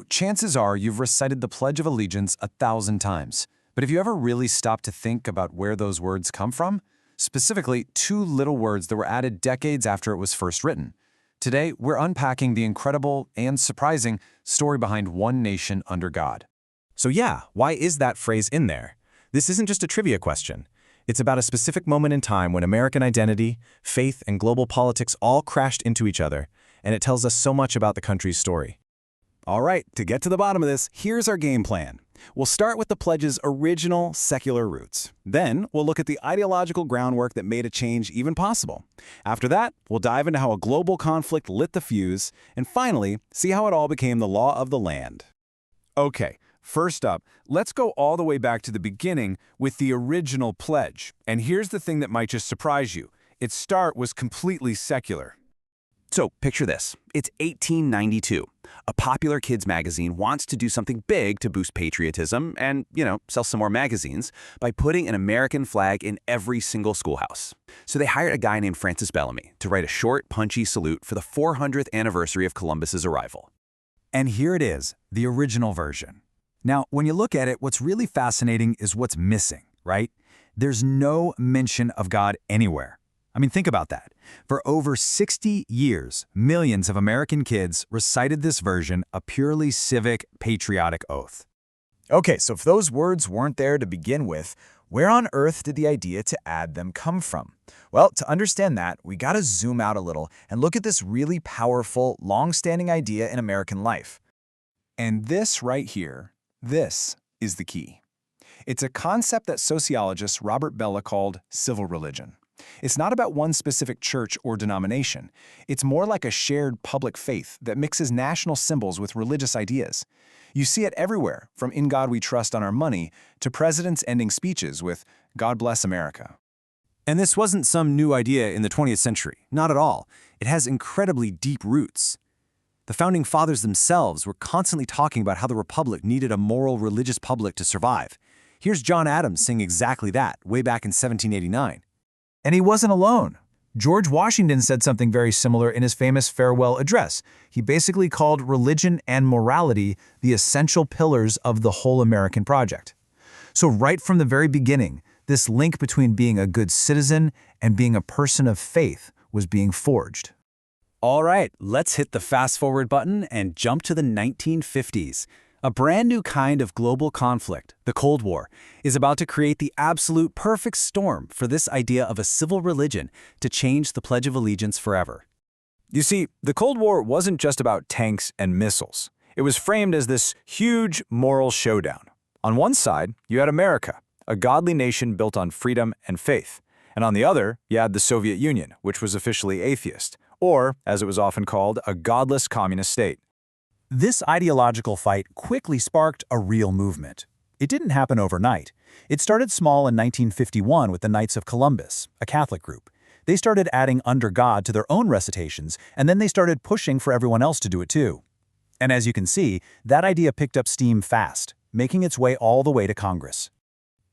Chances are you've recited the Pledge of Allegiance 1,000 times. But have you ever really stopped to think about where those words come from? Specifically, two little words that were added decades after it was first written. Today, we're unpacking the incredible and surprising story behind one nation under God. So yeah, why is that phrase in there? This isn't just a trivia question. It's about a specific moment in time when American identity, faith, and global politics all crashed into each other, and it tells us so much about the country's story. All right, to get to the bottom of this, here's our game plan. We'll start with the pledge's original secular roots. Then, we'll look at the ideological groundwork that made a change even possible. After that, we'll dive into how a global conflict lit the fuse, and finally, see how it all became the law of the land. Okay, first up, let's go all the way back to the beginning with the original pledge. And here's the thing that might just surprise you. Its start was completely secular. So, picture this. It's 1892. A popular kids magazine wants to do something big to boost patriotism and, sell some more magazines by putting an American flag in every single schoolhouse. So they hired a guy named Francis Bellamy to write a short, punchy salute for the 400th anniversary of Columbus's arrival. And here it is, the original version. Now, when you look at it, what's really fascinating is what's missing, right? There's no mention of God anywhere. Think about that. For over 60 years, millions of American kids recited this version, a purely civic, patriotic oath. Okay, so if those words weren't there to begin with, where on earth did the idea to add them come from? Well, to understand that, we gotta zoom out a little and look at this really powerful, long-standing idea in American life. And this right here, this is the key. It's a concept that sociologist Robert Bellah called civil religion. It's not about one specific church or denomination. It's more like a shared public faith that mixes national symbols with religious ideas. You see it everywhere, from "In God We Trust" on our money to presidents ending speeches with "God Bless America." And this wasn't some new idea in the 20th century. Not at all. It has incredibly deep roots. The Founding Fathers themselves were constantly talking about how the Republic needed a moral, religious public to survive. Here's John Adams saying exactly that, way back in 1789. And he wasn't alone. George Washington said something very similar in his famous farewell address. He basically called religion and morality the essential pillars of the whole American project. So right from the very beginning, this link between being a good citizen and being a person of faith was being forged. All right, let's hit the fast-forward button and jump to the 1950s. A brand new kind of global conflict, the Cold War, is about to create the absolute perfect storm for this idea of a civil religion to change the Pledge of Allegiance forever. You see, the Cold War wasn't just about tanks and missiles. It was framed as this huge moral showdown. On one side, you had America, a godly nation built on freedom and faith. And on the other, you had the Soviet Union, which was officially atheist, or, as it was often called, a godless communist state. This ideological fight quickly sparked a real movement. It didn't happen overnight. It started small in 1951 with the Knights of Columbus, a Catholic group. They started adding "Under God" to their own recitations, and then they started pushing for everyone else to do it too. And as you can see, that idea picked up steam fast, making its way all the way to Congress.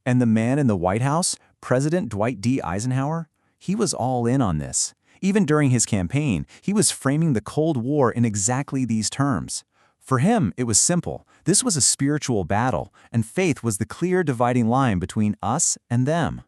And the man in the White House, President Dwight D. Eisenhower, he was all in on this. Even during his campaign, he was framing the Cold War in exactly these terms. For him, it was simple. This was a spiritual battle, and faith was the clear dividing line between us and them.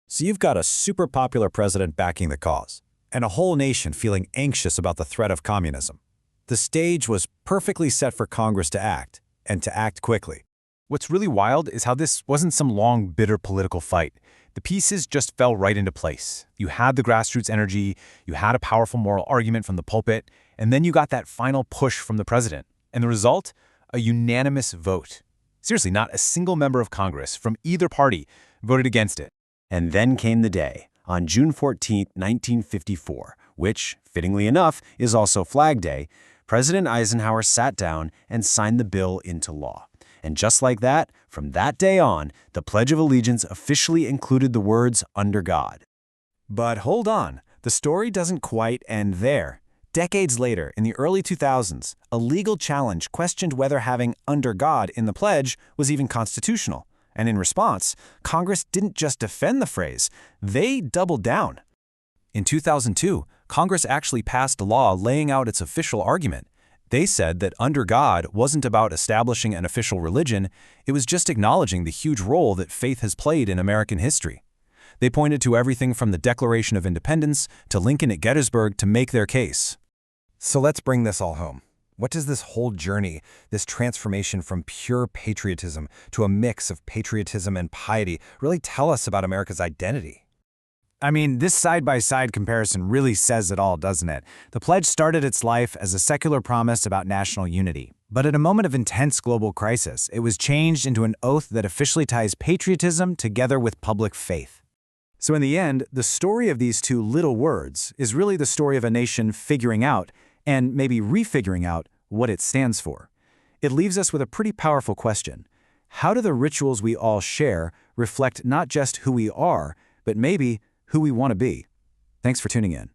So you've got a super popular president backing the cause, and a whole nation feeling anxious about the threat of communism. The stage was perfectly set for Congress to act, and to act quickly. What's really wild is how this wasn't some long, bitter political fight. The pieces just fell right into place. You had the grassroots energy, you had a powerful moral argument from the pulpit, and then you got that final push from the president. And the result? A unanimous vote. Seriously, not a single member of Congress from either party voted against it. And then came the day, on June 14, 1954, which, fittingly enough, is also Flag Day. President Eisenhower sat down and signed the bill into law. And just like that, from that day on, the Pledge of Allegiance officially included the words "Under God." But hold on, the story doesn't quite end there. Decades later, in the early 2000s, a legal challenge questioned whether having "Under God" in the pledge was even constitutional. And in response, Congress didn't just defend the phrase, they doubled down. In 2002, Congress actually passed a law laying out its official argument. They said that under God wasn't about establishing an official religion, it was just acknowledging the huge role that faith has played in American history. They pointed to everything from the Declaration of Independence to Lincoln at Gettysburg to make their case. So let's bring this all home. What does this whole journey, this transformation from pure patriotism to a mix of patriotism and piety, really tell us about America's identity? I mean, this side-by-side comparison really says it all, doesn't it? The pledge started its life as a secular promise about national unity. But at a moment of intense global crisis, it was changed into an oath that officially ties patriotism together with public faith. So in the end, the story of these two little words is really the story of a nation figuring out, and maybe refiguring out, what it stands for. It leaves us with a pretty powerful question. How do the rituals we all share reflect not just who we are, but maybe who we want to be? Thanks for tuning in.